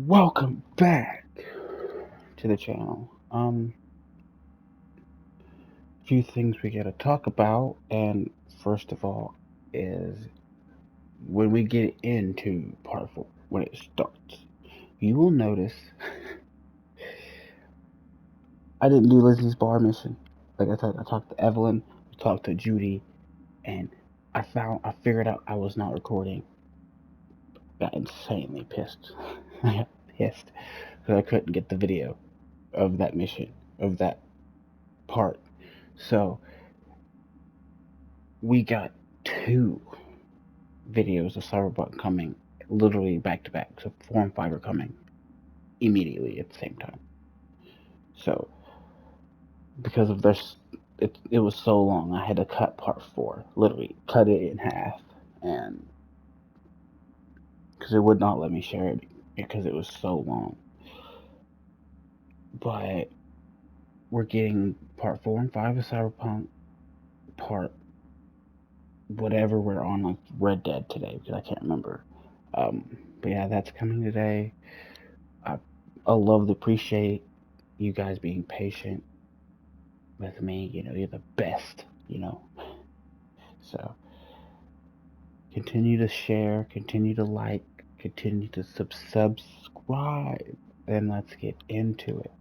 Welcome back to the channel. Few things we gotta talk about, and first of all is when we get into part 4, when it starts, you will notice I didn't do Lizzie's bar mission. Like I talked to Evelyn, I talked to Judy, and I figured out I was not recording. Got insanely pissed. I got pissed because I couldn't get the video of that mission, of that part. So we got 2 videos of Cyberpunk coming literally back to back. So 4 and 5 are coming immediately at the same time. So because of this, it was so long, I had to cut part 4, literally cut it in half, and because it would not let me share it because it was so long. But we're getting part 4 and 5 of Cyberpunk, part whatever we're on, like Red Dead today, because I can't remember. But yeah, that's coming today. I love to appreciate you guys being patient with me. You're the best, So continue to share, continue to like, continue to subscribe, and let's get into it.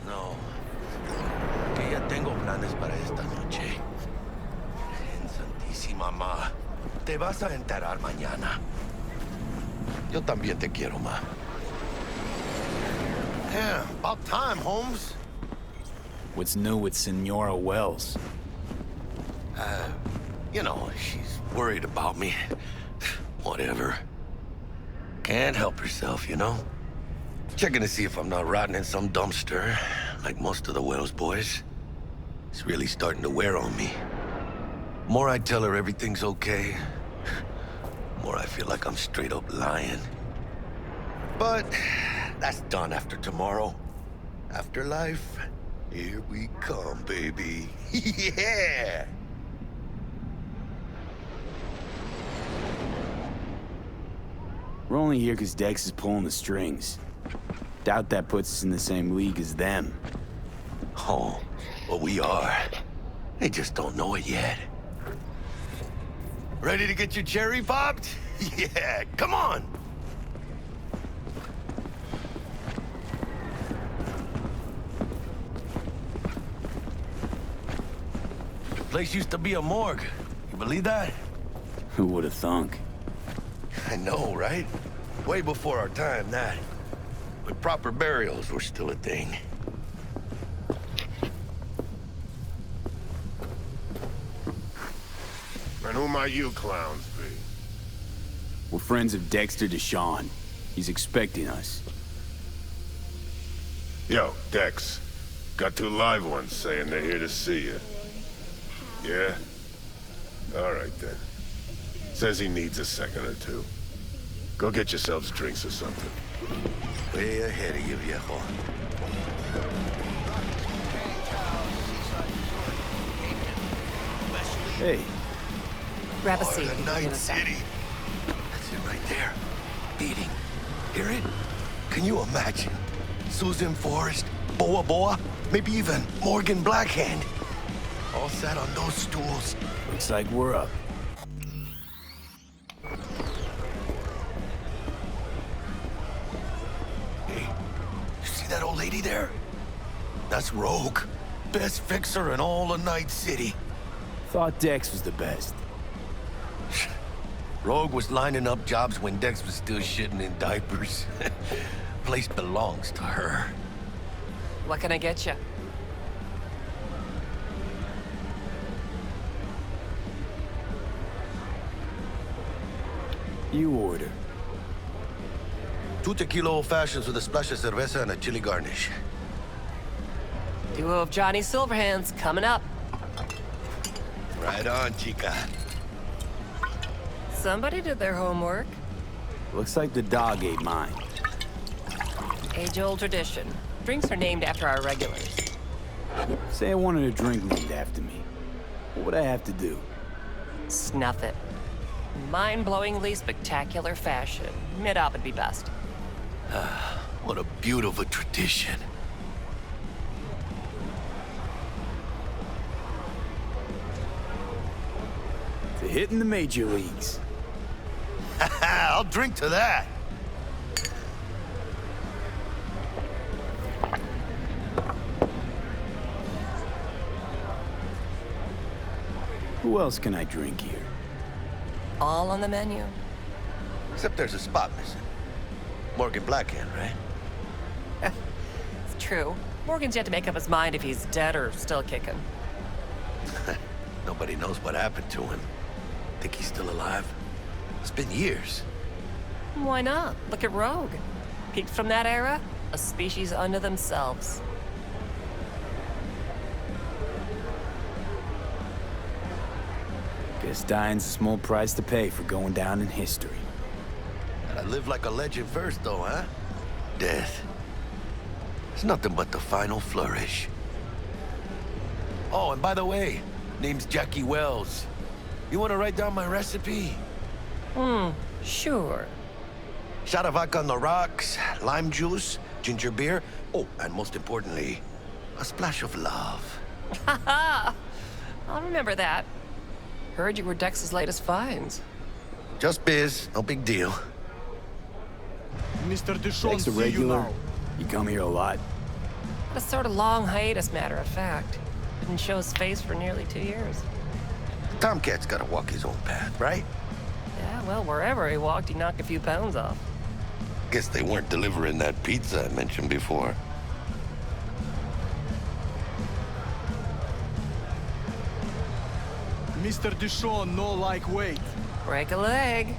No, que ya tengo planes para esta noche. En Santísima Ma, te vas a enterar mañana. Yo también te quiero, Ma. Yeah, about time, Holmes. What's new with Senora Wells? She's worried about me. Whatever. Can't help herself, Checking to see if I'm not rotting in some dumpster, like most of the Wells boys. It's really starting to wear on me. More I tell her everything's okay, more I feel like I'm straight up lying. But that's done after tomorrow. Afterlife, here we come, baby. Yeah! We're only here because Dex is pulling the strings. Doubt that puts us in the same league as them. Oh, well, we are. They just don't know it yet. Ready to get your cherry popped? Yeah, come on! The place used to be a morgue. You believe that? Who would have thunk? I know, right? Way before our time, that. But proper burials were still a thing. And who might you clowns be? We're friends of Dexter Deshawn. He's expecting us. Yo, Dex. Got 2 live ones saying they're here to see you. Yeah? Alright then. Says he needs a second or 2. Go get yourselves drinks or something. Way ahead of you, viejo. Hey. Grab a seat. The Night City. That's it right there. Beating. Hear it? Can you imagine? Susan Forrest, Boa Boa, maybe even Morgan Blackhand. All sat on those stools. Looks like we're up. Hey, you see that old lady there? That's Rogue. Best fixer in all of Night City. Thought Dex was the best. Rogue was lining up jobs when Dex was still shitting in diapers. Place belongs to her. What can I get you? You order. 2 tequila old fashions with a splash of cerveza and a chili garnish. Duo of Johnny Silverhands coming up. Right on, chica. Somebody did their homework. Looks like the dog ate mine. Age-old tradition. Drinks are named after our regulars. Say I wanted a drink named after me. What would I have to do? Snuff it. Mind-blowingly spectacular fashion. Mid-op would be best. What a beautiful tradition. To hitting the major leagues. I'll drink to that. Who else can I drink here? All on the menu. Except there's a spot missing. Morgan Blackhand, right? It's true. Morgan's yet to make up his mind if he's dead or still kicking. Nobody knows what happened to him. Think he's still alive? It's been years. Why not? Look at Rogue. Peaked from that era, a species unto themselves. Guess dying's a small price to pay for going down in history. Gotta live like a legend first, though, huh? Death. It's nothing but the final flourish. Oh, and by the way, name's Jackie Wells. You wanna write down my recipe? Sure. Shot of vodka on the rocks, lime juice, ginger beer. Oh, and most importantly, a splash of love. I'll remember that. Heard you were Dex's latest finds. Just biz, no big deal. Mr. Dishon, Dex a see you regular? now. You come here a lot? A sort of long hiatus, matter of fact. Didn't show his face for nearly 2 years. Tomcat's gotta walk his own path, right? Yeah, well, wherever he walked, he knocked a few pounds off. Guess they weren't delivering that pizza I mentioned before. Mr. Dishon, no like wait. Break a leg.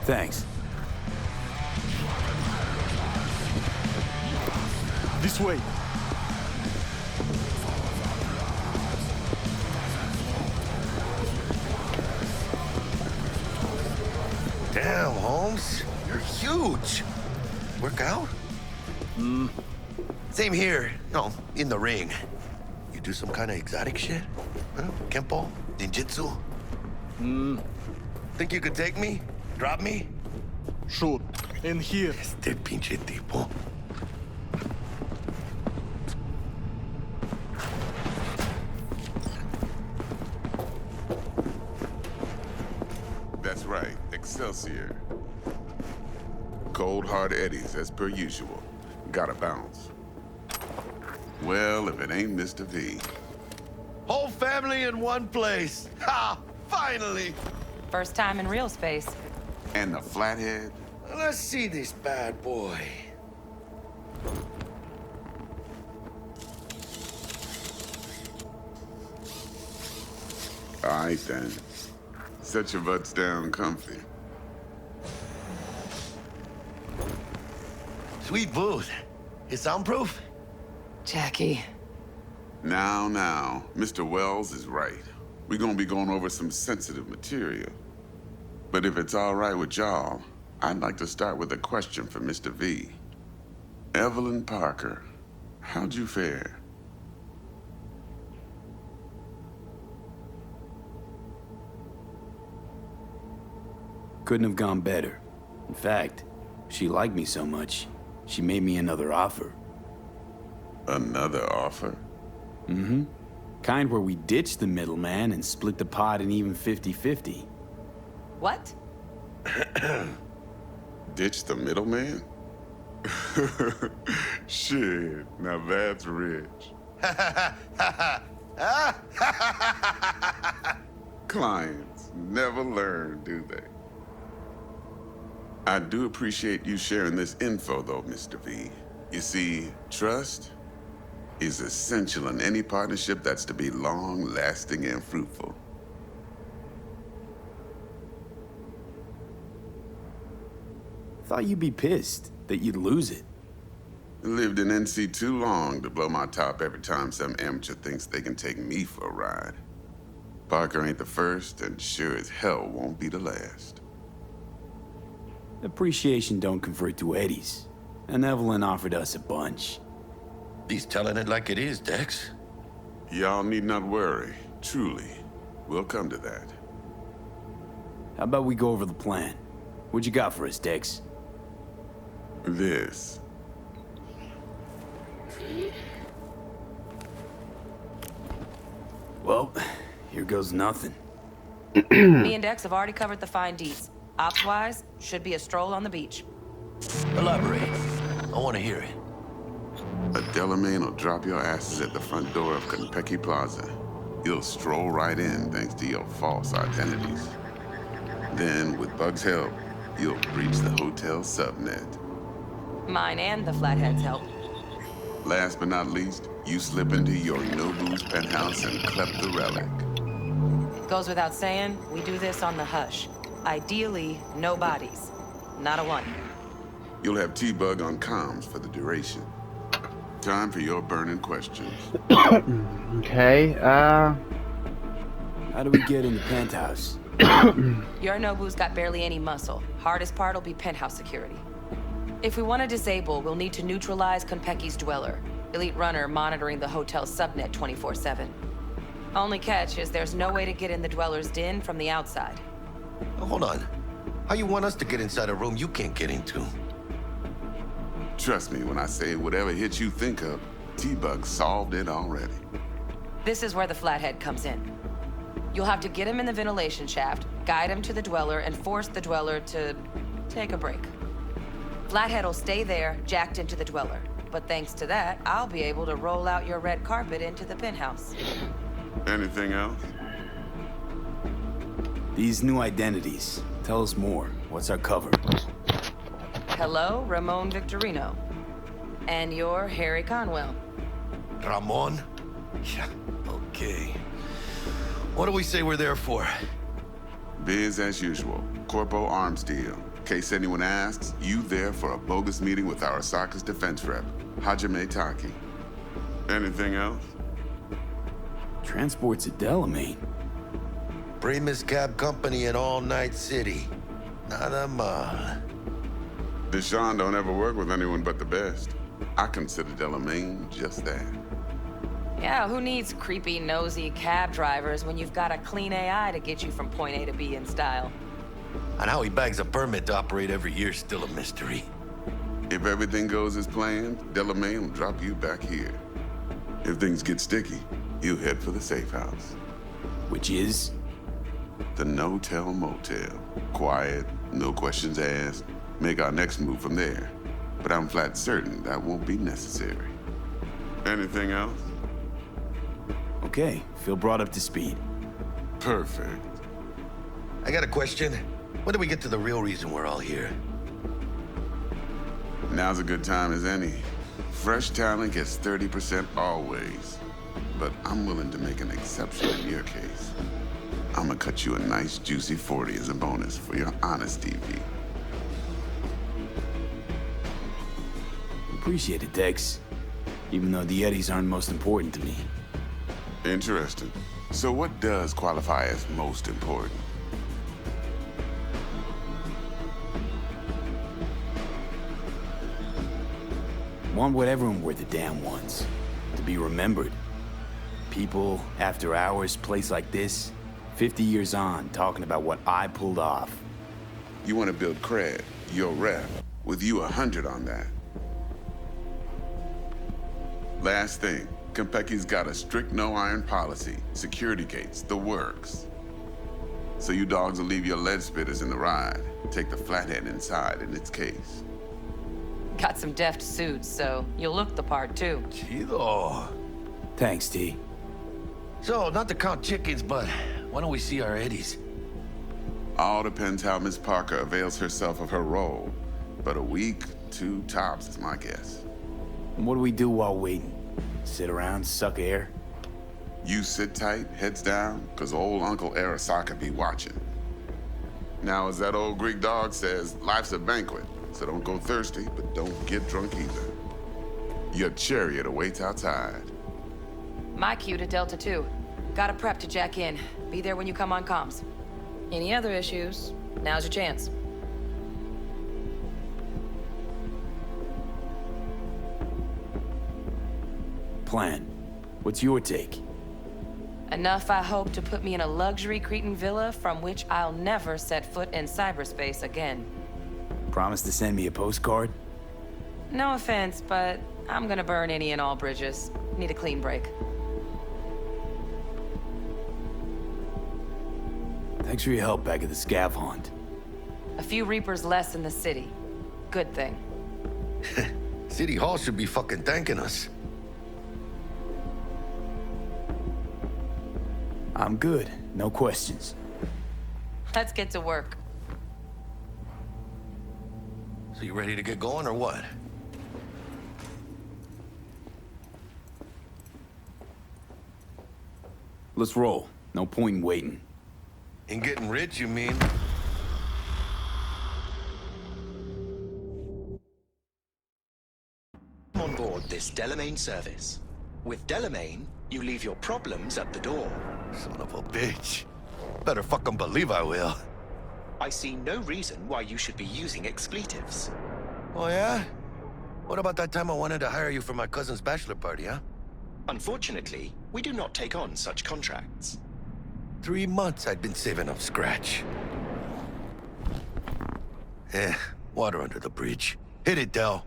Thanks. This way. Damn, Holmes. You're huge. Work out? Same here. No, in the ring. You do some kind of exotic shit? Huh? Kempo? Ninjutsu? Think you could take me? Drop me? Shoot. In here. Este pinche tipo. That's right, Excelsior. Cold hard eddies as per usual. Gotta bounce. Well, if it ain't Mr. V. Whole family in one place. Ha! Finally! First time in real space. And the flathead? Let's see this bad boy. All right then. Set your butts down comfy. Sweet booth. It's soundproof? Jackie. Now, Mr. Wells is right. We're gonna be going over some sensitive material. But if it's all right with y'all, I'd like to start with a question for Mr. V. Evelyn Parker, how'd you fare? Couldn't have gone better. In fact, she liked me so much, she made me another offer. Another offer? Kind where we ditch the middleman and split the pot in even 50-50. What? Ditch the middleman? Shit, now that's rich. Clients never learn, do they? I do appreciate you sharing this info, though, Mr. V. You see, trust is essential in any partnership that's to be long-lasting and fruitful. Thought you'd be pissed that you'd lose it. Lived in NC too long to blow my top every time some amateur thinks they can take me for a ride. Parker ain't the first, and sure as hell won't be the last. Appreciation don't convert to eddies, and Evelyn offered us a bunch. He's telling it like it is, Dex. Y'all need not worry. Truly, we'll come to that. How about we go over the plan? What you got for us, Dex? This. Well, here goes nothing. Me and Dex have already covered the fine deets. Ops-wise, should be a stroll on the beach. Elaborate. I want to hear it. A Delamain will drop your asses at the front door of Konpeki Plaza. You'll stroll right in thanks to your false identities. Then, with Bug's help, you'll breach the hotel subnet. Mine and the Flathead's help. Last but not least, you slip into Yorinobu's penthouse and clep the relic. Goes without saying, we do this on the hush. Ideally, no bodies. Not a one. You'll have T-Bug on comms for the duration. Time for your burning questions. Okay, How do we get in the penthouse? Yorinobu's got barely any muscle. Hardest part'll be penthouse security. If we want to disable, we'll need to neutralize Konpeki's dweller. Elite runner monitoring the hotel subnet 24/7. Only catch is there's no way to get in the dweller's den from the outside. Hold on. How you want us to get inside a room you can't get into? Trust me when I say whatever hit you think of, T-Bug solved it already. This is where the Flathead comes in. You'll have to get him in the ventilation shaft, guide him to the dweller, and force the dweller to take a break. Flathead'll stay there, jacked into the dweller. But thanks to that, I'll be able to roll out your red carpet into the penthouse. Anything else? These new identities. Tell us more. What's our cover? Hello, Ramon Victorino. And you're Harry Conwell. Ramon? Yeah, okay. What do we say we're there for? Biz as usual. Corpo arms deal. In case anyone asks, you there for a bogus meeting with Arasaka's defense rep, Hajime Taki. Anything else? Transport's a Delamain. Primus Cab Company in All Night City. Nada mal. Deshaun don't ever work with anyone but the best. I consider Delamain just that. Yeah, who needs creepy, nosy cab drivers when you've got a clean AI to get you from point A to B in style? And how he bags a permit to operate every year is still a mystery. If everything goes as planned, Delamain will drop you back here. If things get sticky, you head for the safe house. Which is? The no-tell motel. Quiet, no questions asked. Make our next move from there. But I'm flat certain that won't be necessary. Anything else? Okay, feel brought up to speed. Perfect. I got a question. When do we get to the real reason we're all here? Now's a good time as any. Fresh talent gets 30% always. But I'm willing to make an exception in your case. I'm gonna cut you a nice juicy 40 as a bonus for your honesty, V. Appreciate it, Dex. Even though the eddies aren't most important to me. Interesting. So what does qualify as most important? Want what everyone were the damn ones. To be remembered. People, after hours, place like this, 50 years on, talking about what I pulled off. You want to build cred, your rep, with you 100 on that. Last thing, Konpeki's got a strict no-iron policy, security gates, the works. So you dogs will leave your lead spitters in the ride, take the Flathead inside in its case. Got some deft suits, so you'll look the part too. Chido. Thanks, T. So, not to count chickens, but why don't we see our eddies? All depends how Miss Parker avails herself of her role. But a week, 2 tops is my guess. And what do we do while waiting? Sit around, suck air? You sit tight, heads down, cause old Uncle Arasaka be watching. Now, as that old Greek dog says, life's a banquet, so don't go thirsty, but don't get drunk either. Your chariot awaits outside. My cue to Delta 2. Gotta prep to jack in. Be there when you come on comms. Any other issues, now's your chance. Plan. What's your take? Enough, I hope, to put me in a luxury Cretan villa from which I'll never set foot in cyberspace again. Promise to send me a postcard? No offense, but I'm gonna burn any and all bridges. Need a clean break. Thanks for your help back at the scav hunt. A few Reapers less in the city. Good thing. City Hall should be fucking thanking us. I'm good. No questions. Let's get to work. So you ready to get going or what? Let's roll. No point in waiting. In getting rich, you mean? On board this Delamain service. With Delamain, you leave your problems at the door. Son of a bitch. Better fucking believe I will. I see no reason why you should be using expletives. Oh, yeah? What about that time I wanted to hire you for my cousin's bachelor party, huh? Unfortunately, we do not take on such contracts. 3 months I'd been saving up scratch. Water under the bridge. Hit it, Del.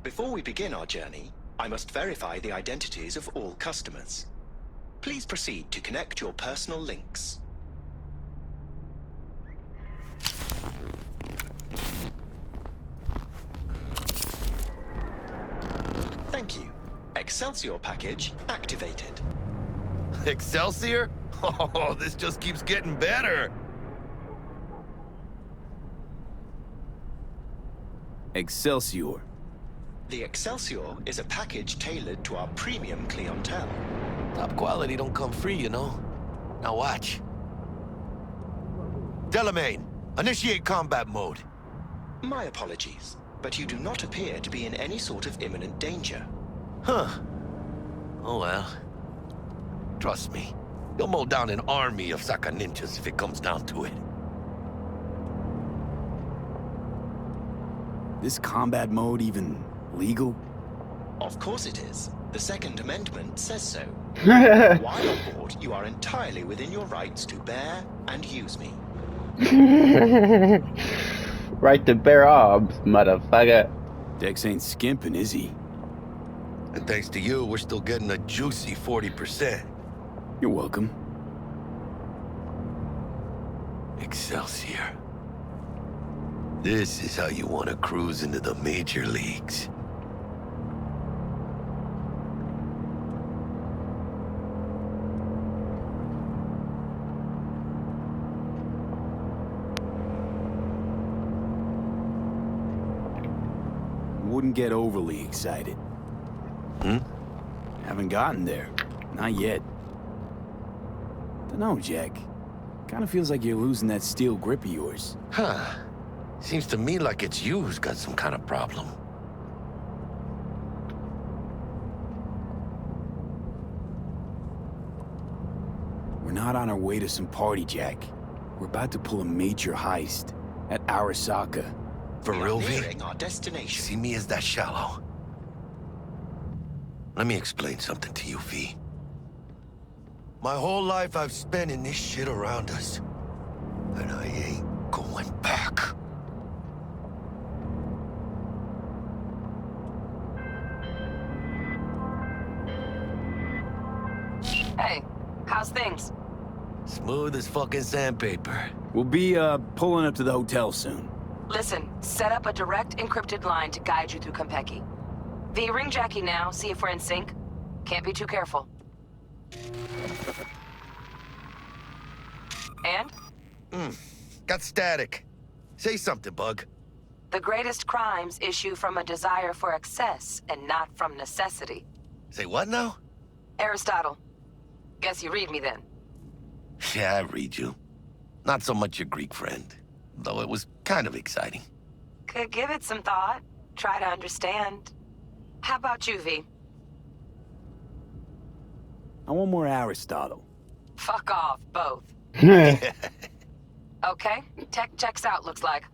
Before we begin our journey, I must verify the identities of all customers. Please proceed to connect your personal links. Thank you. Excelsior package activated. Excelsior? Oh, this just keeps getting better. Excelsior. The Excelsior is a package tailored to our premium clientele. Top quality don't come free, you know. Now watch. Delamain, initiate combat mode. My apologies, but you do not appear to be in any sort of imminent danger. Huh. Oh well. Trust me, you'll mow down an army of Saka ninjas if it comes down to it. This combat mode even legal? Of course it is. The Second Amendment says so. While on board, you are entirely within your rights to bear and use me. Right to bear arms, motherfucker. Dex ain't skimping, is he? And thanks to you, we're still getting a juicy 40%. You're welcome. Excelsior. This is how you want to cruise into the major leagues. Wouldn't get overly excited. Haven't gotten there. Not yet. Dunno, Jack. Kinda feels like you're losing that steel grip of yours. Huh. Seems to me like it's you who's got some kind of problem. We're not on our way to some party, Jack. We're about to pull a major heist at Arasaka. For We are real, V? nearing our destination. See me as that shallow? Let me explain something to you, V. My whole life I've spent in this shit around us. And I ain't going back. Hey, how's things? Smooth as fucking sandpaper. We'll be, pulling up to the hotel soon. Listen, set up a direct encrypted line to guide you through Konpeki. V, ring Jackie now, see if we're in sync. Can't be too careful. And? Got static. Say something, Bug. The greatest crimes issue from a desire for excess and not from necessity. Say what now? Aristotle. Guess you read me then. Yeah, I read you. Not so much your Greek friend, though it was kind of exciting. Could give it some thought. Try to understand. How about you, V? I want more Aristotle. Fuck off, both. Okay, tech checks out, looks like.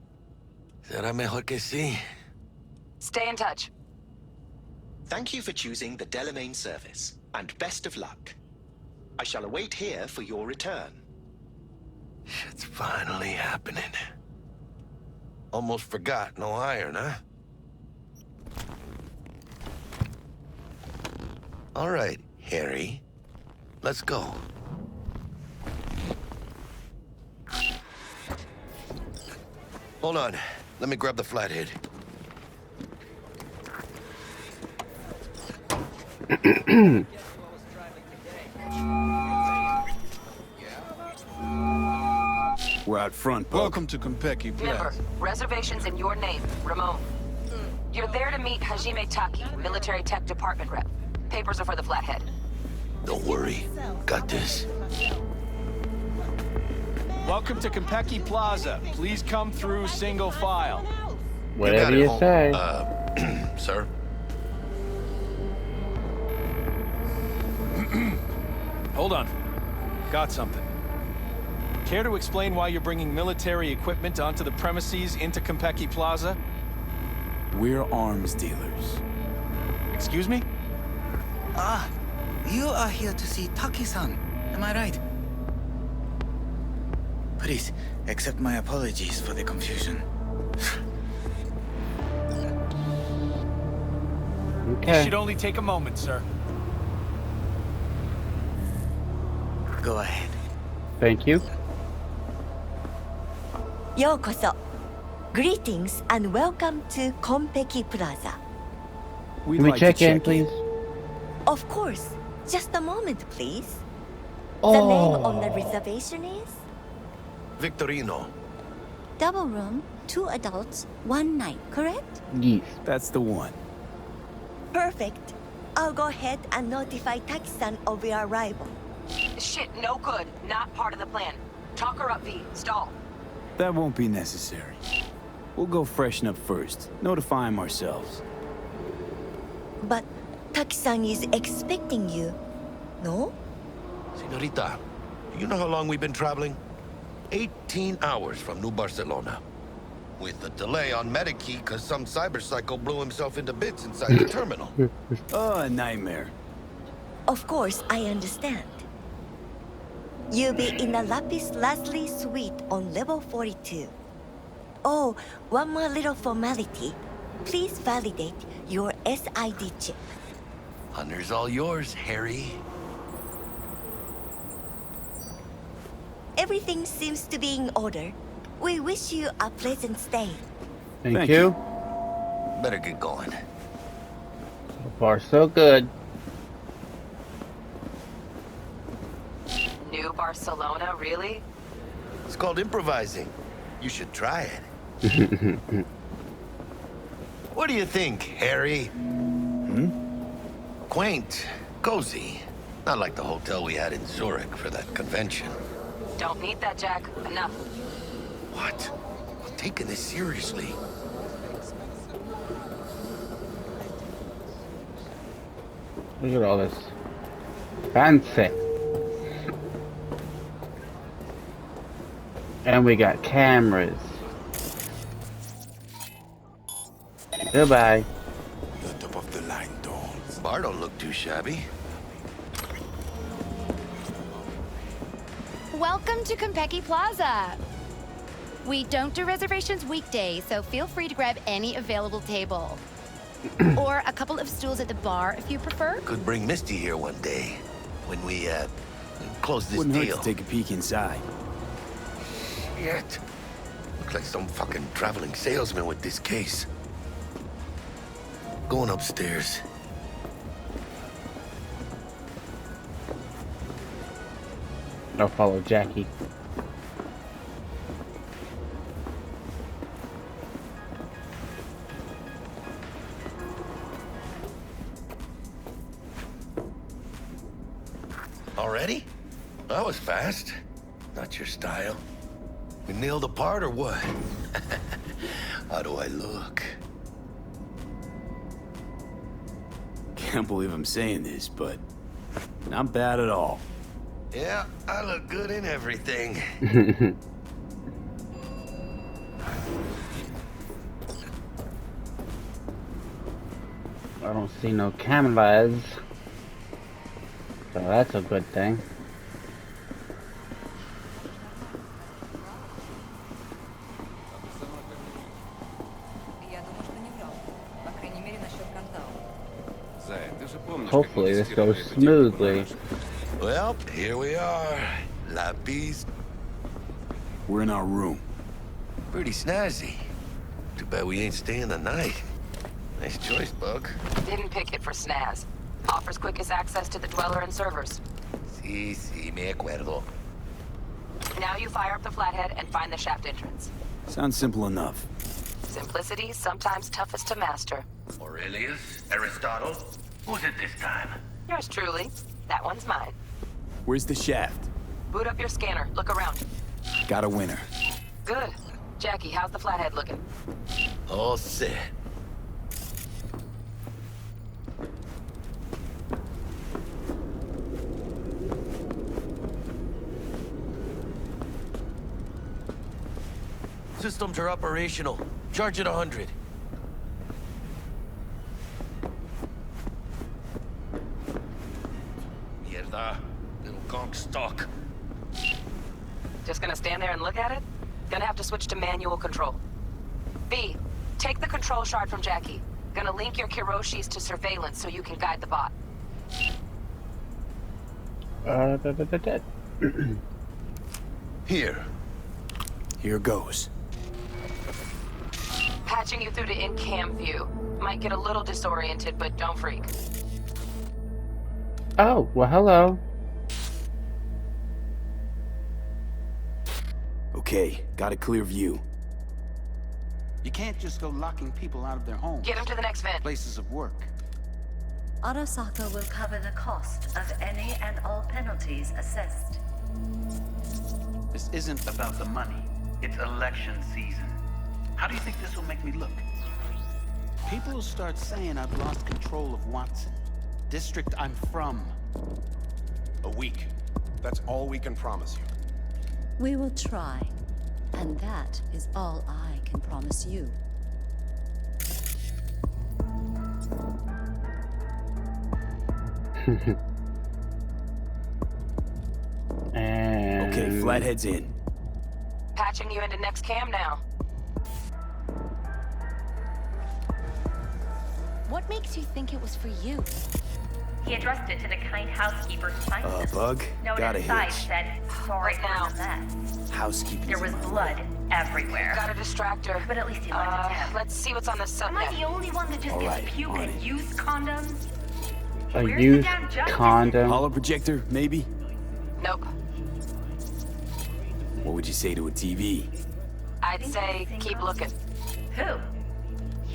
Será mejor que sí. Stay in touch. Thank you for choosing the Delamain service, and best of luck. I shall await here for your return. Shit's finally happening. Almost forgot, no iron, huh? All right, Harry. Let's go. Hold on. Let me grab the flathead. We're out front, Buck. Welcome to Konpeki Remember, Plaza. reservations in your name, Ramon. You're there to meet Hajime Taki, military tech department rep. Papers are for the flathead. Don't worry. Got this. Welcome to Konpeki Plaza. Please come through single file. Whatever got it, you home. say. Sir? Hold on. Got something. Care to explain why you're bringing military equipment onto the premises into Konpeki Plaza? We're arms dealers. Excuse me? Ah, you are here to see Taki-san, am I right? Please, accept my apologies for the confusion. It Okay. should only take a moment, sir. Go ahead. Thank you. Yokoso. Greetings and welcome to Konpeki Plaza. We'd Can we like check to in, please? Of course. Just a moment, please. The name on the Oh. reservation is? Victorino. Double room, 2 adults, 1 night, correct? Yes. That's the one. Perfect. I'll go ahead and notify Taki-san of your arrival. Shit, no good. Not part of the plan. Talk her up, V. Stall. That won't be necessary. We'll go freshen up first. Notify him ourselves. But Taki-san is expecting you, no? Senorita, you know how long we've been traveling? 18 hours from New Barcelona. With a delay on Medikey because some cyberpsycho blew himself into bits inside the terminal. Oh, a nightmare. Of course, I understand. You'll be in the Lapis Lazuli suite on level 42. Oh, one more little formality. Please validate your SID chip. Honor's all yours, Harry. Everything seems to be in order. We wish you a pleasant stay. Thank you. Better get going. So far, so good. New Barcelona, really? It's called improvising. You should try it. What do you think, Harry? Quaint, cozy. Not like the hotel we had in Zurich for that convention. Don't need that, Jack. Enough. What? I'm taking this seriously. Look at all this. Fancy. And we got cameras. Goodbye. The top of the line dolls. Bar don't look too shabby. Welcome to Konpeki Plaza. We don't do reservations weekdays, so feel free to grab any available table. Or a couple of stools at the bar if you prefer. Could bring Misty here one day when we close this Wouldn't hurt deal. to take a peek inside. Shit. Looks like some fucking traveling salesman with this case. Going upstairs. I'll follow Jackie. Already? That was fast. Not your style. We nailed a part or what? How do I look? Can't believe I'm saying this, but not bad at all. Yeah, I look good in everything. I don't see no cameras, so that's a good thing. Hopefully this goes smoothly. Well, here we are. La Peace. We're in our room. Pretty snazzy. Too bad we ain't staying the night. Nice choice, Bug. Didn't pick it for snaz. Offers quickest access to the Dweller and servers. Sí, me acuerdo. Now you fire up the flathead and find the shaft entrance. Sounds simple enough. Simplicity, sometimes toughest to master. Aurelius? Aristotle? Who's it this time? Yours truly. That one's mine. Where's the shaft? Boot up your scanner. Look around. Got a winner. Good. Jackie, how's the flathead looking? All set. Systems are operational. Charge it 100. Mierda. Little conch stock. Just gonna stand there and look at it? Gonna have to switch to manual control. B, take the control shard from Jackie. Gonna link your Kiroshis to surveillance so you can guide the bot. Here. Here goes. Patching you through to in-cam view. Might get a little disoriented, but don't freak. Oh, well, hello. Okay, got a clear view. You can't just go locking people out of their homes. Get them to the next vent. Places of work. Arasaka will cover the cost of any and all penalties assessed. This isn't about the money. It's election season. How do you think this will make me look? People will start saying I've lost control of Watson. District I'm from. A week. That's all we can promise you. We will try, and that is all I can promise you. And... Okay, Flathead's in. Patching you into next cam now. What makes you think it was for you? He addressed it to the kind housekeeper who finds us. Bug? Note Got a inside hitch. said, sorry Right for now. the mess. Housekeeping. There was blood everywhere. Got a distractor. But at least he liked to tap. Let's see what's on the Am I subnet. the only one that just All gets right, puke on at it. used condoms? A Where's the used damn justice? condom. Hollow projector, maybe? Nope. What would you say to a TV? I'd say keep looking. Who?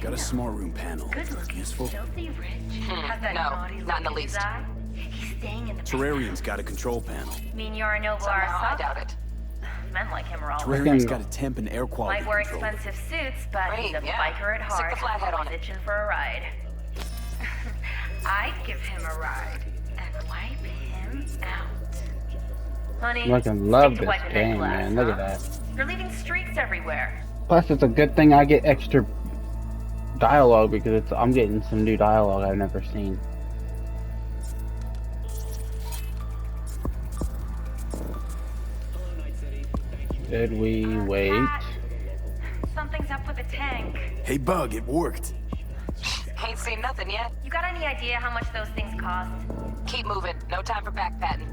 Got a smart room panel. Good looking, Useful. filthy rich. Has that no, naughty not in the look his least. eye. He's staying in the Terrarium's got a control panel. Mean you're a noble Somehow I Arasaka? doubt it. Men like him are all Terrarium's got a temp and air quality Might wear control. expensive suits, but Great, he's a yeah. biker at Stick heart. the flathead on it. Always itching for a ride. I'd give him a ride and wipe him out. Honey, I can love stick to this wiping that game, glass, man. Look at huh? that. You're leaving streaks everywhere. Plus, it's a good thing I get extra dialogue because I'm getting some new dialogue I've never seen. Did we wait? Cat, something's up with the tank. Hey, Bug, it worked. Ain't seen nothing yet. You got any idea how much those things cost? Keep moving. No time for backpatting.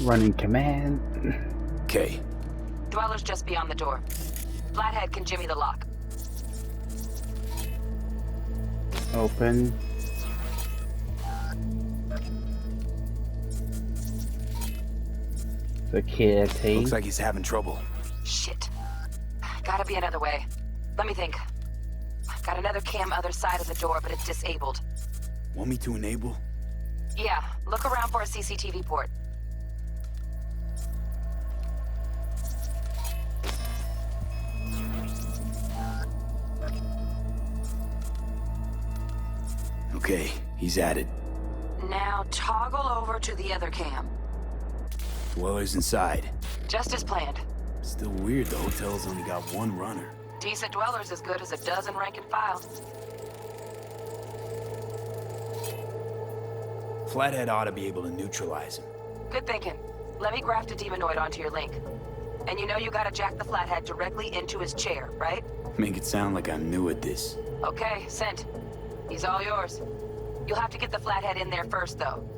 Running command. Okay. Dweller's just beyond the door. Flathead can jimmy the lock. Open. Security. Looks like he's having trouble. Shit. Gotta be another way. Let me think. Got another cam other side of the door, but it's disabled. Want me to enable? Yeah, look around for a CCTV port. Okay, he's at it. Now toggle over to the other cam. Dweller's inside. Just as planned. Still weird the hotel's only got one runner. Decent Dweller's as good as a dozen rank and file. Flathead ought to be able to neutralize him. Good thinking. Let me graft a demonoid onto your link. And you know you gotta jack the Flathead directly into his chair, right? Make it sound like I'm new at this. Okay, sent. He's all yours. You'll have to get the Flathead in there first, though.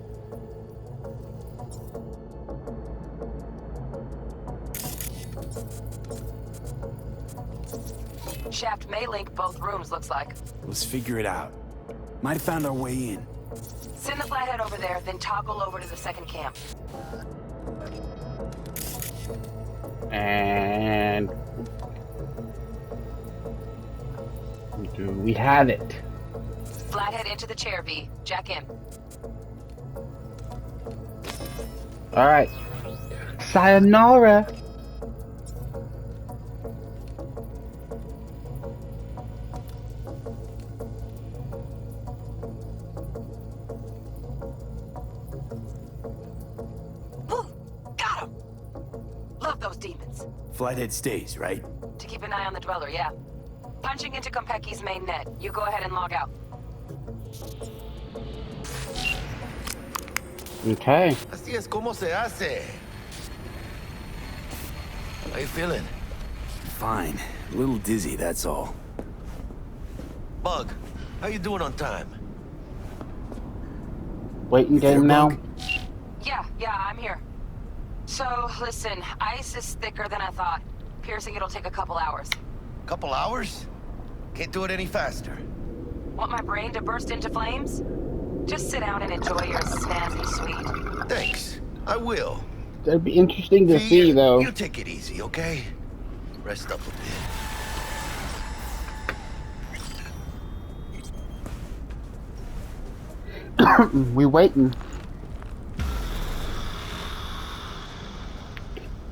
Shaft may link both rooms, looks like. Let's figure it out. Might have found our way in. Send the Flathead over there, then toggle over to the second camp. And do we have it? Flathead into the chair, V. Jack in. All right. Sayonara. Got him! Love those demons. Flathead stays, right? To keep an eye on the Dweller, yeah. Punching into Konpeki's main net. You go ahead and log out. Okay. Así es como se hace. How you feeling? Fine. A little dizzy, that's all. Bug, how you doing on time? Waiting game now. Yeah, I'm here. So, listen, ice is thicker than I thought. Piercing it'll take a couple hours. Couple hours? Can't do it any faster. Want my brain to burst into flames? Just sit down and enjoy your snazzy sweet. Thanks. I will. That'd be interesting to see, though. You take it easy, okay? Rest up a bit. We waiting.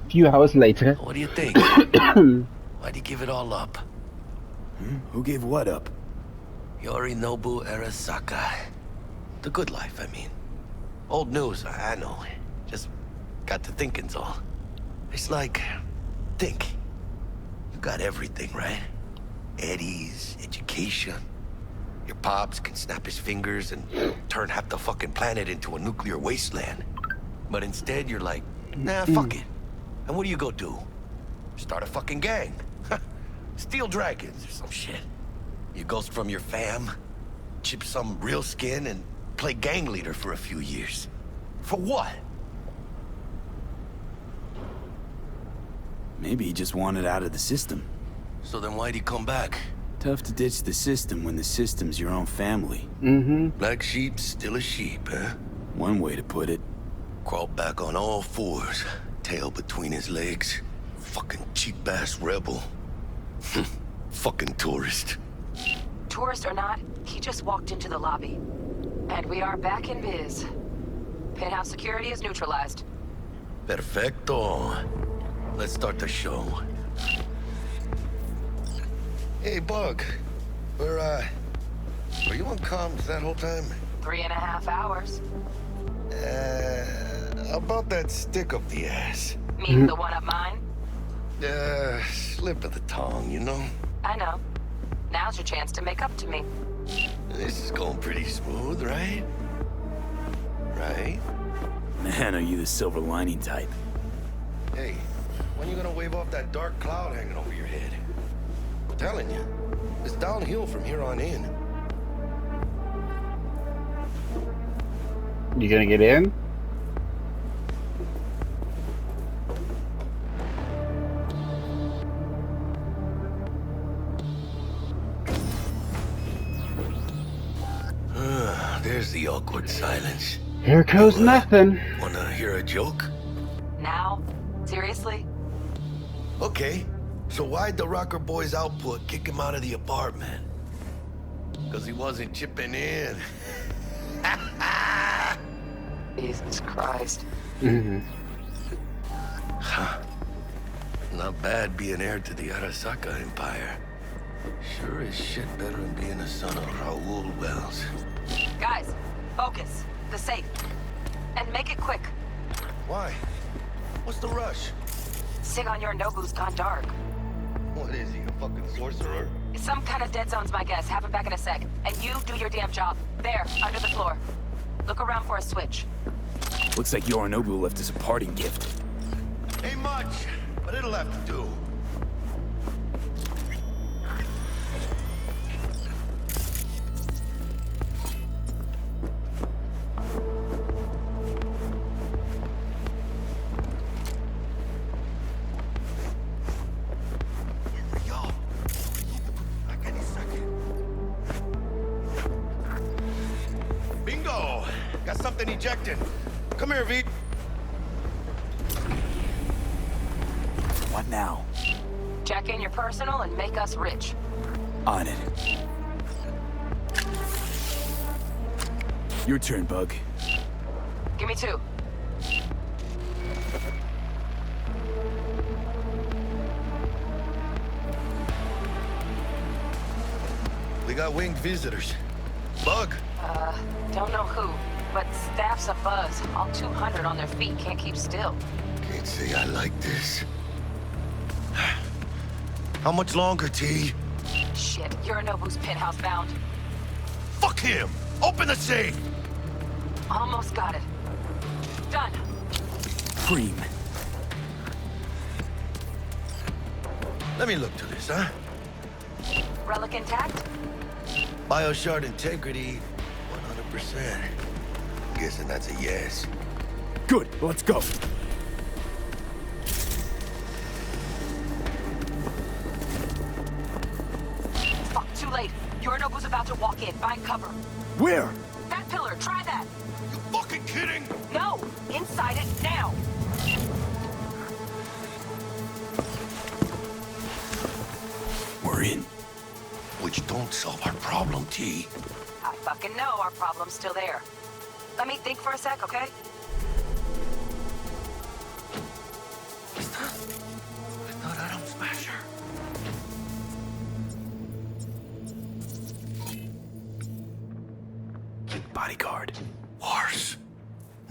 A few hours later. What do you think? Why'd you give it all up? Who gave what up? Yorinobu Arasaka. The good life, I mean. Old news, I know. Just got to thinking's all. It's like, think. You got everything, right? Eddies, education. Your pops can snap his fingers and turn half the fucking planet into a nuclear wasteland. But instead, you're like, nah, fuck it. And what do you go do? Start a fucking gang. Steal dragons or some shit. You ghost from your fam, chip some real skin, and play gang leader for a few years. For what? Maybe he just wanted out of the system. So then why'd he come back? Tough to ditch the system when the system's your own family. Black sheep's still a sheep, huh? One way to put it. Crawled back on all fours, tail between his legs. Fucking cheap-ass rebel. Fucking tourist. Tourist or not, he just walked into the lobby. And we are back in biz. Penthouse security is neutralized. Perfecto. Let's start the show. Hey, Bug. Were you on comms that whole time? 3.5 hours. About that stick up the ass. Mean the one up mine? Slip of the tongue, you know? I know. Now's your chance to make up to me. This is going pretty smooth, right? Right? Man, are you the silver lining type? Hey, when you gonna wave off that dark cloud hanging over your head? I'm telling you, it's downhill from here on in. You gonna get in? there's the awkward silence. Here goes nothing. Wanna hear a joke? Now? Seriously? Okay, so why'd the Rocker Boy's output kick him out of the apartment? Because he wasn't chipping in. Jesus Christ. Huh. Not bad being heir to the Arasaka Empire. Sure as shit better than being a son of Raoul Wells. Guys, focus. The safe. And make it quick. Why? What's the rush? Sigon Yorinobu's gone dark. What is he, a fucking sorcerer? Some kind of dead zone's my guess. Have him back in a sec. And you do your damn job. There, under the floor. Look around for a switch. Looks like Yorinobu left us a parting gift. Ain't much, but it'll have to do. Bingo! Got something ejected. Come here, V. What now? Jack in your personal and make us rich. On it. Your turn, Bug. Give me 2. We got winged visitors. Bug. Don't know who, but staff's a buzz. All 200 on their feet can't keep still. Can't say I like this. How much longer, T? Shit, Yorinobu's penthouse bound. Fuck him! Open the safe! Almost got it. Done. Cream. Let me look to this, huh? Relic intact? Bioshard integrity, 100%. Guessing that's a yes. Good, let's go. Fuck, too late. Yorinobu's about to walk in. Find cover. Where? That pillar, try that. You fucking kidding? No, inside it now. We're in. Which don't solve our problem, T. I fucking know our problem's still there. Let me think for a sec, okay? I thought Atom Smasher. Bodyguard. Wars.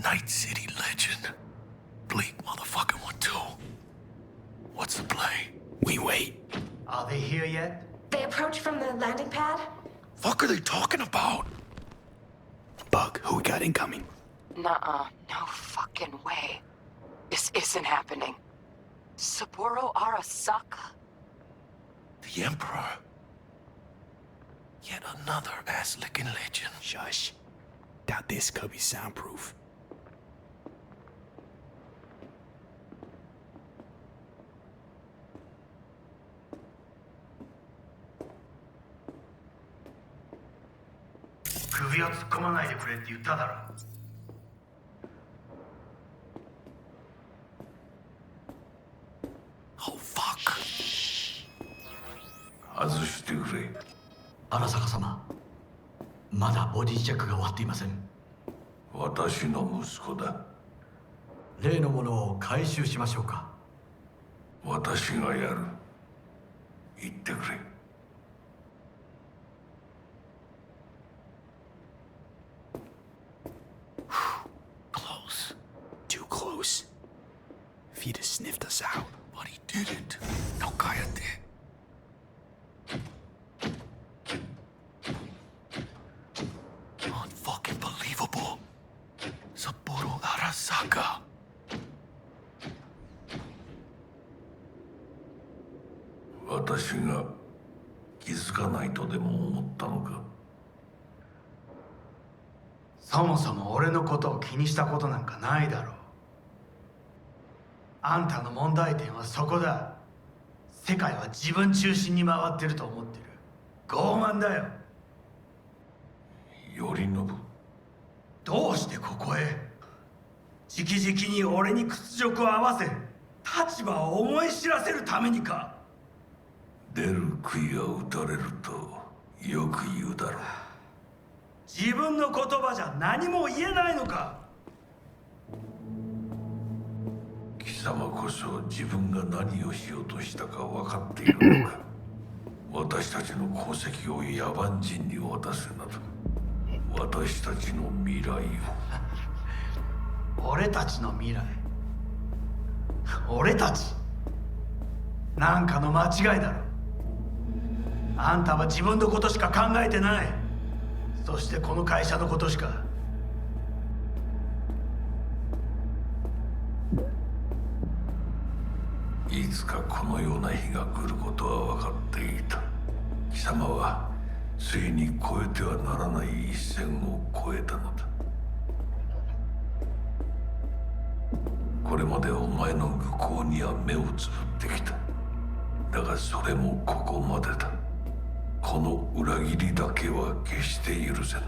Night City legend. Bleak motherfucking one, too. What's the play? We wait. Are they here yet? They approach from the landing pad? Fuck are they talking about? Bug, who we got incoming? Nuh-uh. No fucking way. This isn't happening. Saburo Arasaka? The Emperor. Yet another ass-licking legend. Shush. Doubt this could be soundproof. Oh, fuck. 外してくれ。荒坂様、まだボディチェックが終わっていません。私の息子だ。例のものを回収しましょうか。私がやる。言ってくれ。Close. Too close. If he'd have sniffed us out. But he didn't. No, cállate. Unfucking believable. Saburo Arasaka. 私が気づかないとでも思ったのか。そもそも俺のことを気にしたことなんかないだろう。あんたの問題点はそこだ。世界は自分中心に回ってると思ってる。傲慢だよ。頼信。どうしてここへ直々に俺に屈辱を合わせ立場を思い知らせるためにか。出る杭は打たれるとよく言うだろう。自分の言葉じゃ何も言えないのか。貴様こそ自分が何をしようとしたか分かっているのか。私たちの功績を野蛮人に渡せなど、私たちの未来を。俺たちの未来。俺たちなんかの間違いだろ。あんたは自分のことしか考えてない。そしてこの会社のことしか。いつかこのような日が来ることは分かっていた。貴様はついに越えてはならない一線を越えたのだ。これまでお前の愚行には目をつぶってきた。だがそれもここまでだ。この裏切りだけは決して許せぬ。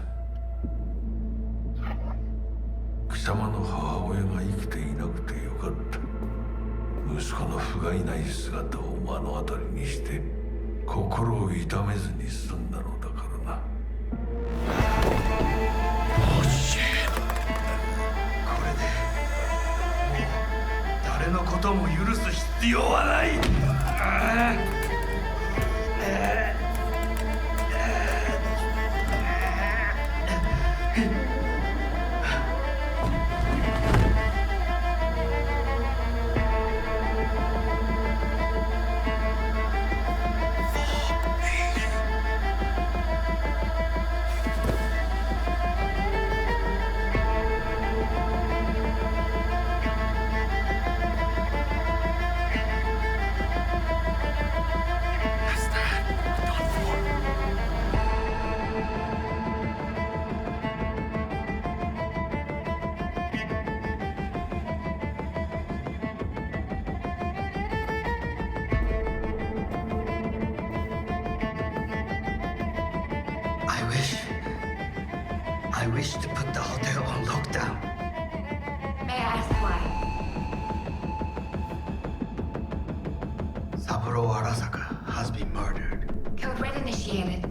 貴様の母親が生きていなくてよかった。息子の不甲斐ない姿を目の当たりにして心を痛めずに済んだのだからな。おしこれでもう誰のことも許す必要はない。I wish to put the hotel on lockdown. May I ask why? Saburo Arasaka has been murdered. Code Red initiated.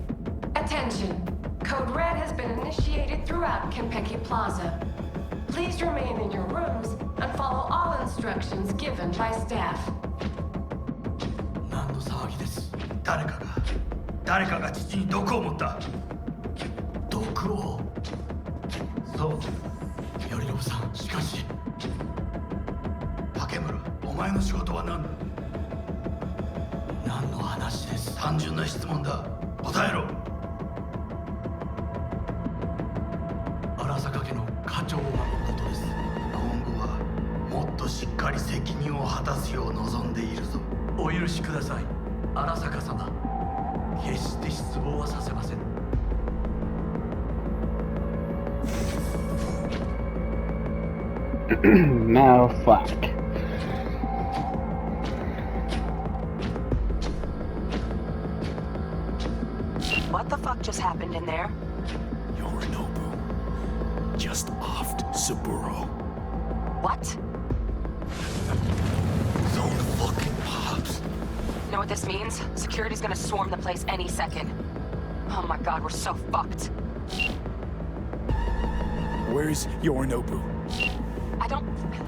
Attention. Code Red has been initiated throughout Kenpeki Plaza. Please remain in your rooms and follow all instructions given by staff. 何の騒ぎです。誰かが父に毒を持った。毒を。そう。頼信さん、しかし。竹村、お前の仕事は何だ。何の話です。単純な質問だ。答えろ。荒坂家の課長のことです。今後はもっとしっかり責任を果たすよう望んでいるぞ。お許しください、荒坂様。決して失望はさせません。Now fuck. What the fuck just happened in there? Yorinobu just offed Saburo. What? Zone fucking pops. You know what this means? Security's gonna swarm the place any second. Oh my god, we're so fucked. Where's Yorinobu?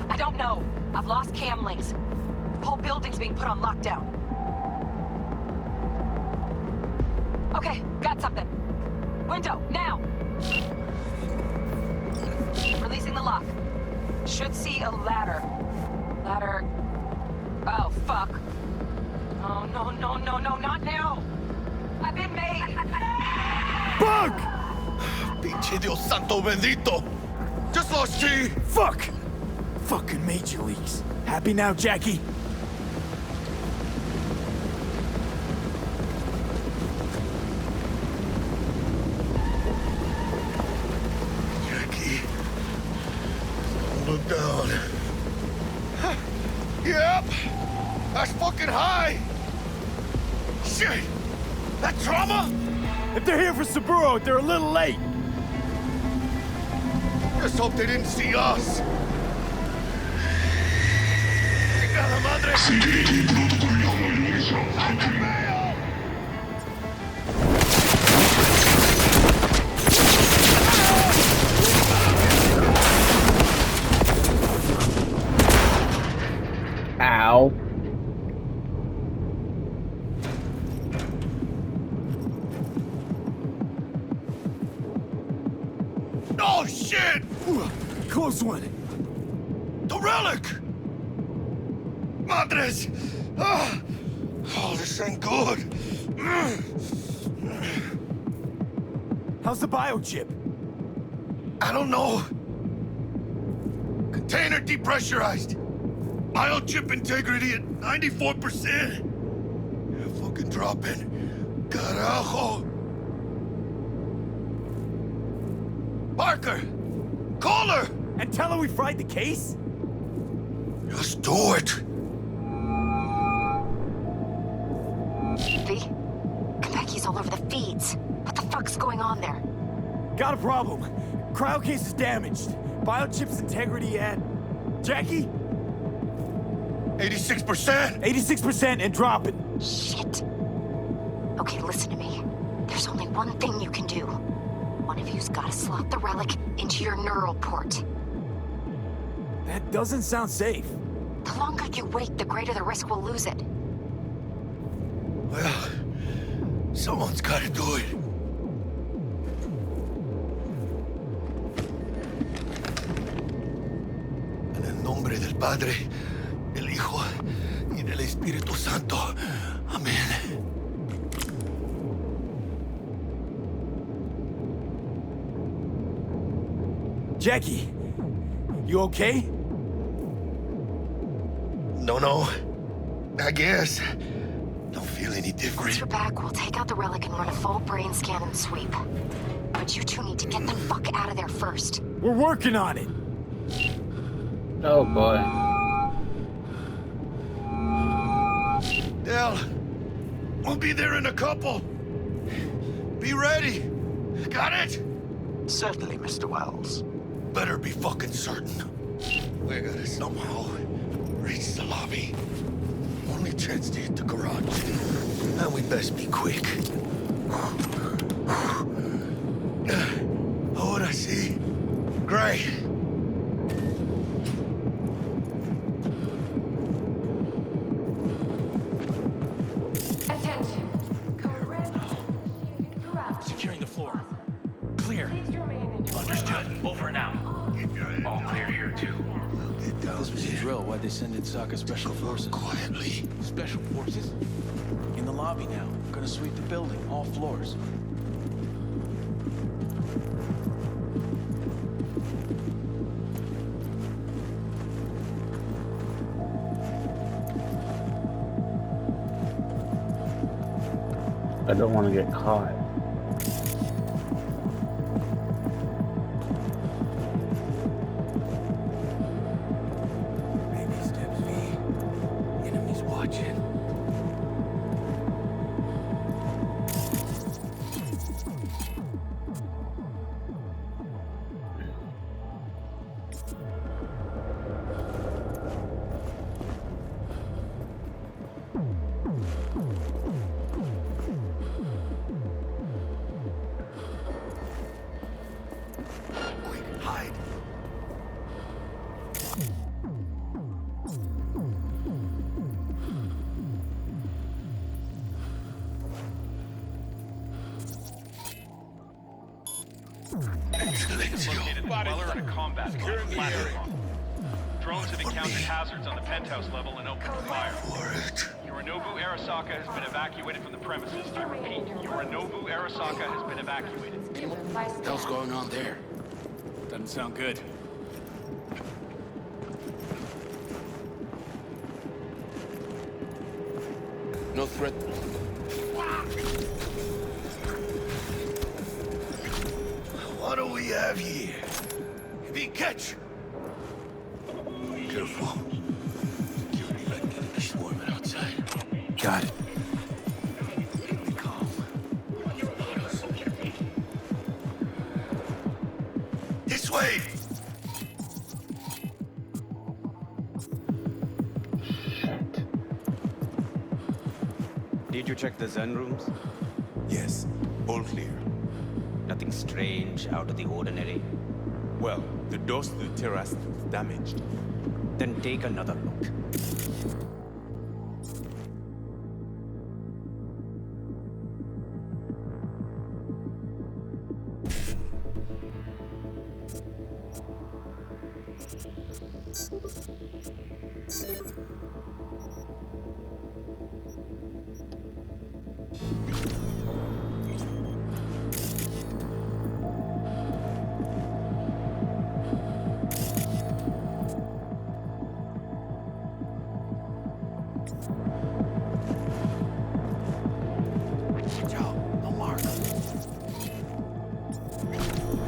I don't know. I've lost cam links. The whole building's being put on lockdown. Okay, got something. Window, now! Releasing the lock. Should see a ladder. Ladder... Oh, fuck. Oh, no, not now! I've been made! Bug! Pinche Dios santo bendito! Just lost G! Fuck! Fucking Major Leagues. Happy now, Jackie? Jackie. Look down. Yep! That's fucking high! Shit! That trauma? If they're here for Saburo, they're a little late. Just hope they didn't see us. Chingada madre. Ow. Oh shit! Close one. The relic! Madres! Ah. Oh, this ain't good. How's the biochip? I don't know. Container depressurized. Biochip integrity at 94%. Fucking dropping. Carajo. Parker! Call her! And tell her we fried the case? Just do it. V? Konpeki's all over the feeds. What the fuck's going on there? Got a problem. Cryo case is damaged. Biochip's integrity at... Jackie? 86%! 86% and dropping. Shit. Okay, listen to me. There's only one thing you can do. One of you's gotta slot the relic into your neural port. That doesn't sound safe. The longer you wait, the greater the risk we'll lose it. Well, someone's gotta do it. En el nombre del Padre, del Hijo y del Espíritu Santo. Amén. Jackie, you okay? No. I guess. Don't feel any different. Once you're back, we'll take out the relic and run a full brain scan and sweep. But you two need to get the fuck out of there first. We're working on it. Oh boy. Del, we'll be there in a couple. Be ready. Got it? Certainly, Mr. Wells. Better be fucking certain. We gotta somehow reach the lobby. Only chance to hit the garage. And we best be quick. Ahora sí. Great. Attention. Code red. Securing the floor. Clear. Understood. Over now. All clear here, too. This was a drill. Why'd they send in Sokka Special Forces? Quietly. Special Forces? In the lobby now. Gonna sweep the building, all floors. I don't want to get caught. Baby steps, V. Enemies watching. Hide. Dweller in a combat platform. Drones have encountered hazards on the penthouse level and opened fire. Yorinobu Arasaka has been evacuated from the premises. I repeat, Yorinobu Arasaka has been evacuated. What the hell's going on there? Doesn't sound good. No threat. What do we have here? Be catch! Careful. Security like the swarming outside. Got it. Be calm. This way! Did you check the Zen rooms? Yes, all clear. Nothing strange, out of the ordinary? Well, the doors to the terrace looked damaged. Then take another look.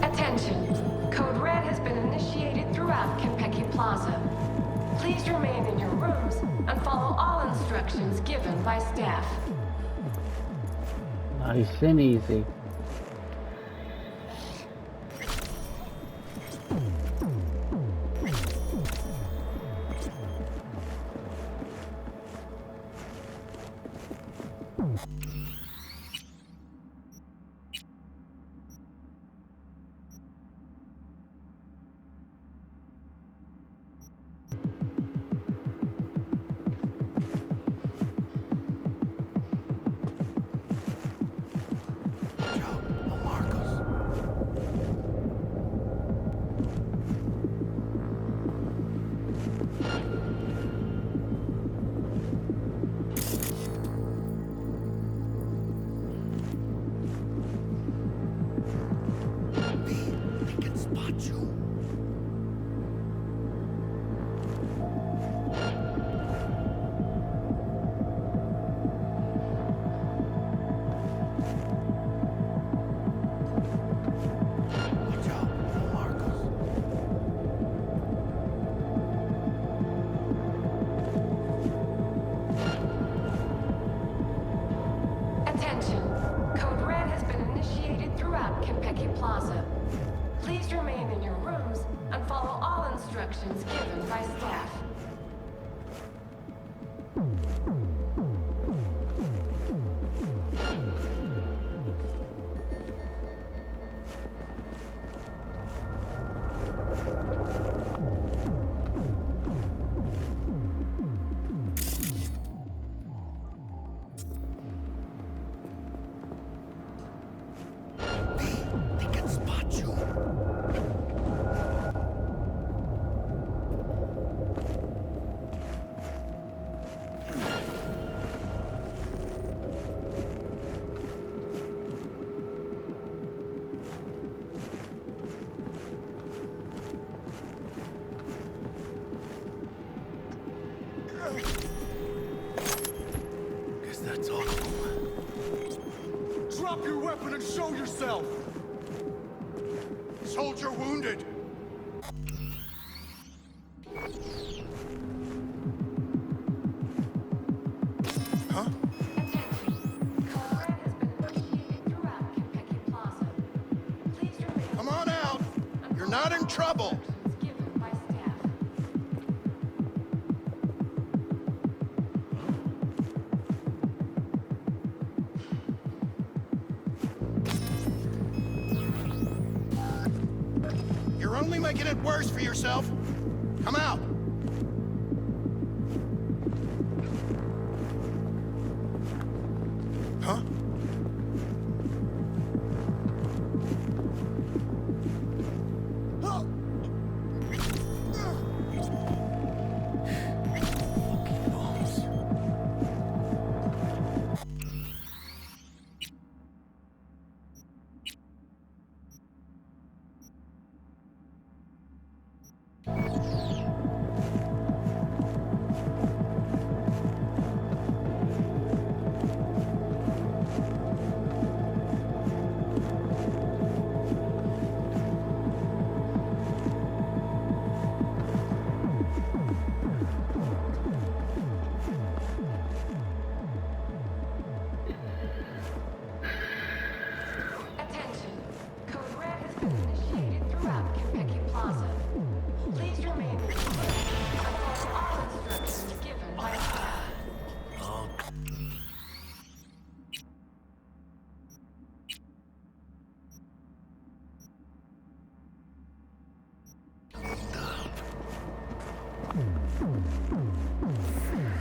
Attention. Code Red has been initiated throughout Kentucky Plaza. Please remain in your rooms and follow all instructions given by staff. Nice and easy. Attention. Code Red has been initiated throughout Kentucky Plaza. Please remain in your rooms and follow all instructions given by staff. Guess that's all of them. Drop your weapon and show yourself! Soldier wounded! Huh? Come on out! You're not in trouble! You're only making it worse for yourself. Come out! Huh?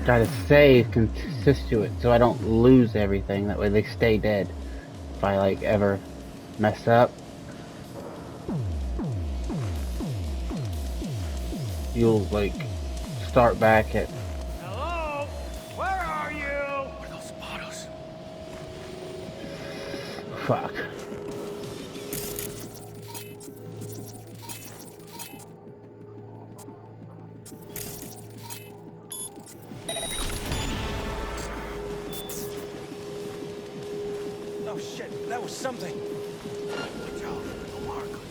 Try to save constituent so I don't lose everything. That way they stay dead. If I like ever mess up, you'll like start back at. Hello? Where are you? Where those bottles? Fuck. Oh shit, that was something. Watch out, the markers.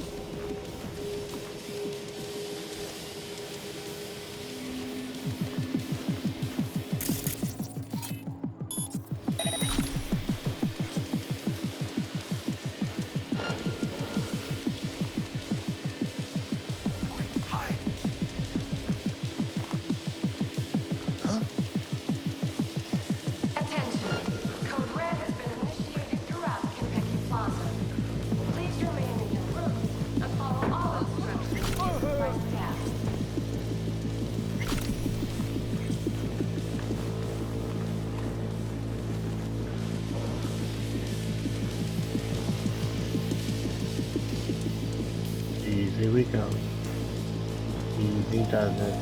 Attention. Code Red has been initiated throughout Kentucky Plaza. Please remain in your rooms and follow all instructions given by staff. Easy we go. Easy does it.